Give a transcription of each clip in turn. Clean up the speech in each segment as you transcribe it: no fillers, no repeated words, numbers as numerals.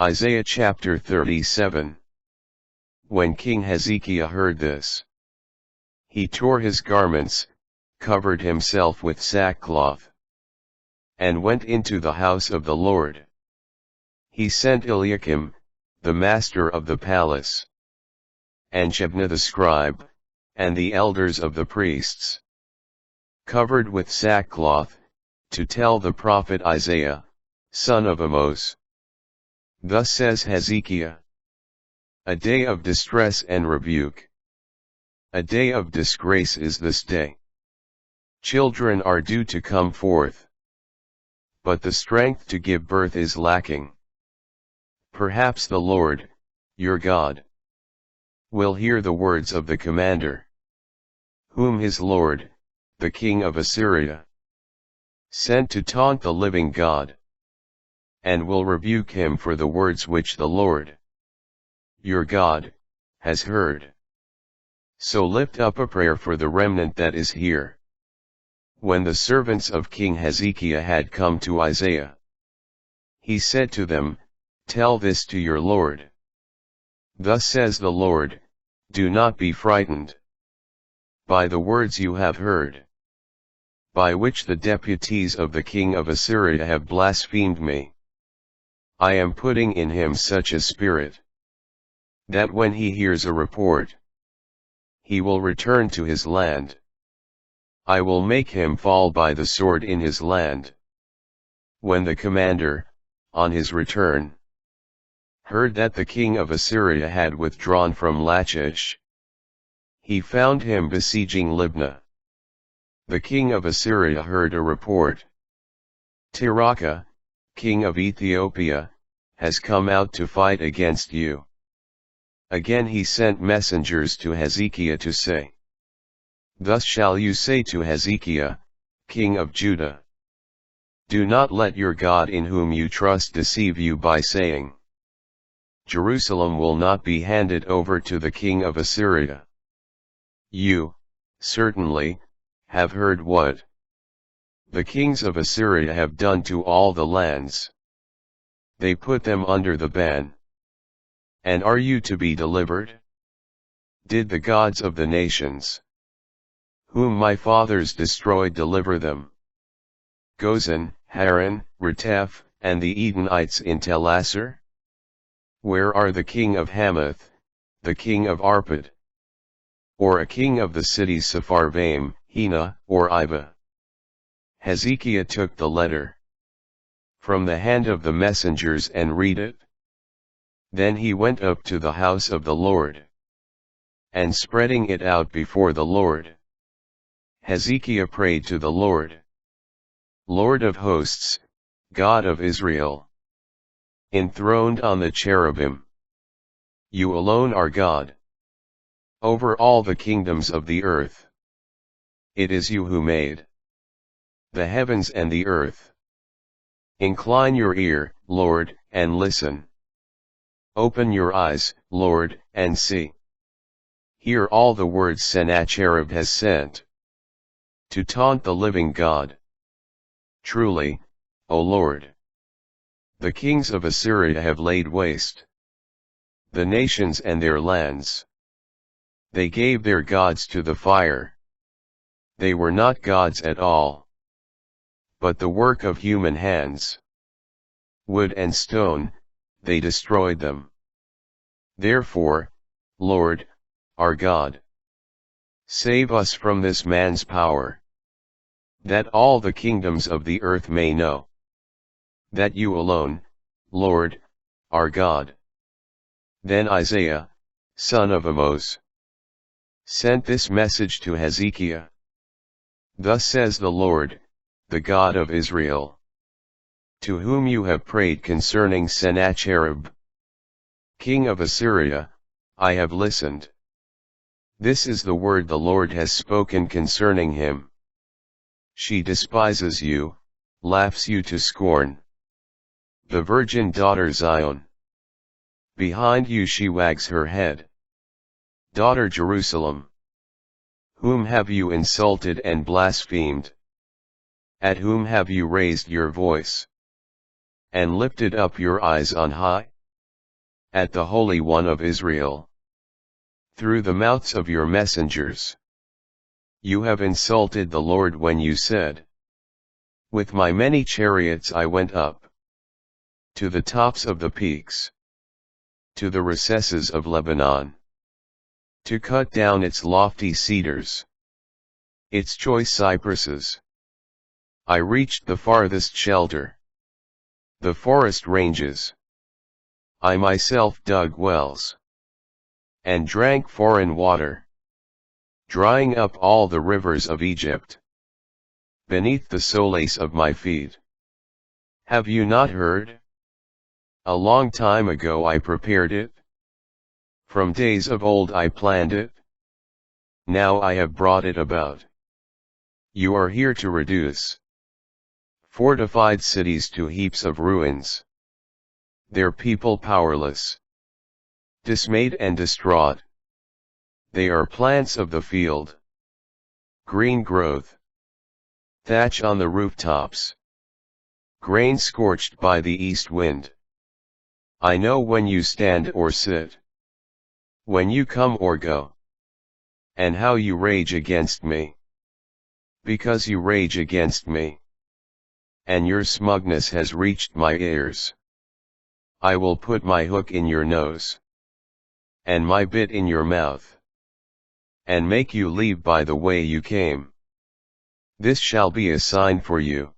Isaiah chapter 37. When King Hezekiah heard this, he tore his garments, covered himself with sackcloth, and went into the house of the Lord. He sent Eliakim, the master of the palace, and Shebna the scribe, and the elders of the priests, covered with sackcloth, to tell the prophet Isaiah, son of Amoz. Thus says Hezekiah: a day of distress and rebuke, a day of disgrace is this day. Children are due to come forth, but the strength to give birth is lacking. Perhaps the Lord, your God, will hear the words of the commander, whom his lord, the king of Assyria, sent to taunt the living God, and will rebuke him for the words which the Lord, your God, has heard. So lift up a prayer for the remnant that is here. When the servants of King Hezekiah had come to Isaiah, he said to them, tell this to your Lord. Thus says the Lord, do not be frightened by the words you have heard, by which the deputies of the king of Assyria have blasphemed me. I am putting in him such a spirit, that when he hears a report, he will return to his land. I will make him fall by the sword in his land. When the commander, on his return, heard that the king of Assyria had withdrawn from Lachish, he found him besieging Libnah. The king of Assyria heard a report: Tirhakah, king of Ethiopia, has come out to fight against you. Again he sent messengers to Hezekiah to say, thus shall you say to Hezekiah, king of Judah, do not let your God in whom you trust deceive you by saying, Jerusalem will not be handed over to the king of Assyria. You, certainly, have heard what the kings of Assyria have done to all the lands. They put them under the ban. And are you to be delivered? Did the gods of the nations, whom my fathers destroyed, deliver them? Gozan, Haran, Retheph, and the Edenites in Telassar? Where are the king of Hamath, the king of Arpad? Or a king of the cities Sepharvaim, Hena, or Iva? Hezekiah took the letter from the hand of the messengers and read it. Then he went up to the house of the Lord, and spreading it out before the Lord, Hezekiah prayed to the Lord, Lord of hosts, God of Israel, enthroned on the cherubim, you alone are God, over all the kingdoms of the earth. It is you who made the heavens and the earth. Incline your ear, Lord, and listen. Open your eyes, Lord, and see. Hear all the words Sennacherib has sent to taunt the living God. Truly, O Lord, the kings of Assyria have laid waste the nations and their lands. They gave their gods to the fire. They were not gods at all, but the work of human hands. Wood and stone, they destroyed them. Therefore, Lord, our God, save us from this man's power, that all the kingdoms of the earth may know that you alone, Lord, are God. Then Isaiah, son of Amoz, sent this message to Hezekiah. Thus says the Lord, the God of Israel, to whom you have prayed concerning Sennacherib, king of Assyria, I have listened. This is the word the Lord has spoken concerning him. She despises you, laughs you to scorn. The virgin daughter Zion. Behind you she wags her head. Daughter Jerusalem, whom have you insulted and blasphemed? At whom have you raised your voice, and lifted up your eyes on high? at the Holy One of Israel. Through the mouths of your messengers. You have insulted the Lord when you said, with my many chariots I went up to the tops of the peaks, to the recesses of Lebanon, to cut down its lofty cedars, its choice cypresses. I reached the farthest shelter, the forest ranges. I myself dug wells, and drank foreign water, drying up all the rivers of Egypt, beneath the solace of my feet. Have you not heard? A long time ago I prepared it. From days of old I planned it. Now I have brought it about. You are here to reduce fortified cities to heaps of ruins, their people powerless, dismayed and distraught. They are plants of the field, green growth, thatch on the rooftops, grain scorched by the east wind. I know when you stand or sit, when you come or go, and how you rage against me. Because you rage against me, and your smugness has reached my ears, I will put my hook in your nose, and my bit in your mouth, and make you leave by the way you came. This shall be a sign for you.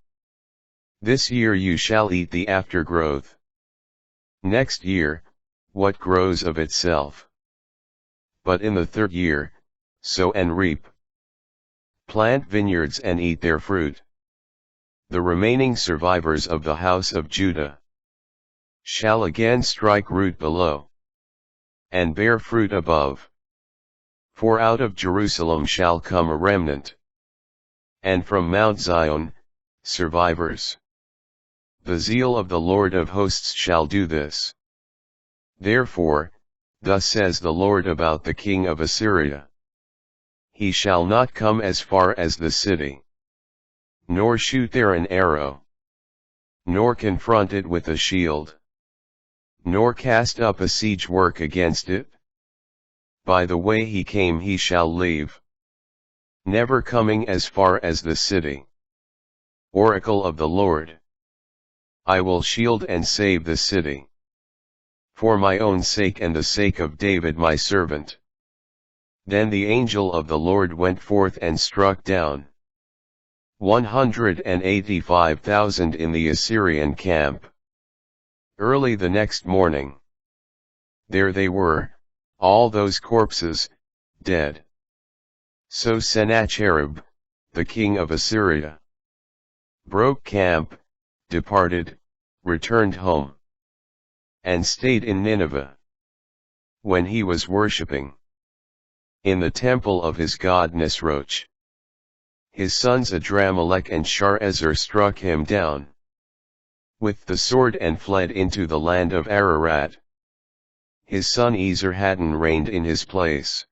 This year you shall eat the aftergrowth. Next year, what grows of itself. But in the third year, sow and reap. Plant vineyards and eat their fruit. The remaining survivors of the house of Judah shall again strike root below, and bear fruit above. For out of Jerusalem shall come a remnant, and from Mount Zion, survivors. The zeal of the Lord of hosts shall do this. Therefore, thus says the Lord about the king of Assyria. He shall not come as far as the city, nor shoot there an arrow, nor confront it with a shield, nor cast up a siege work against it. By the way he came he shall leave, never coming as far as the city. Oracle of the Lord. I will shield and save the city, for my own sake and the sake of David my servant. Then the angel of the Lord went forth and struck down 185,000 in the Assyrian camp. Early the next morning, there they were, all those corpses, dead. So Sennacherib, the king of Assyria, broke camp, departed, returned home, and stayed in Nineveh. When he was worshipping in the temple of his god Nisroch, his sons Adramelech and Sharezer struck him down with the sword and fled into the land of Ararat. His son Esarhaddon reigned in his place.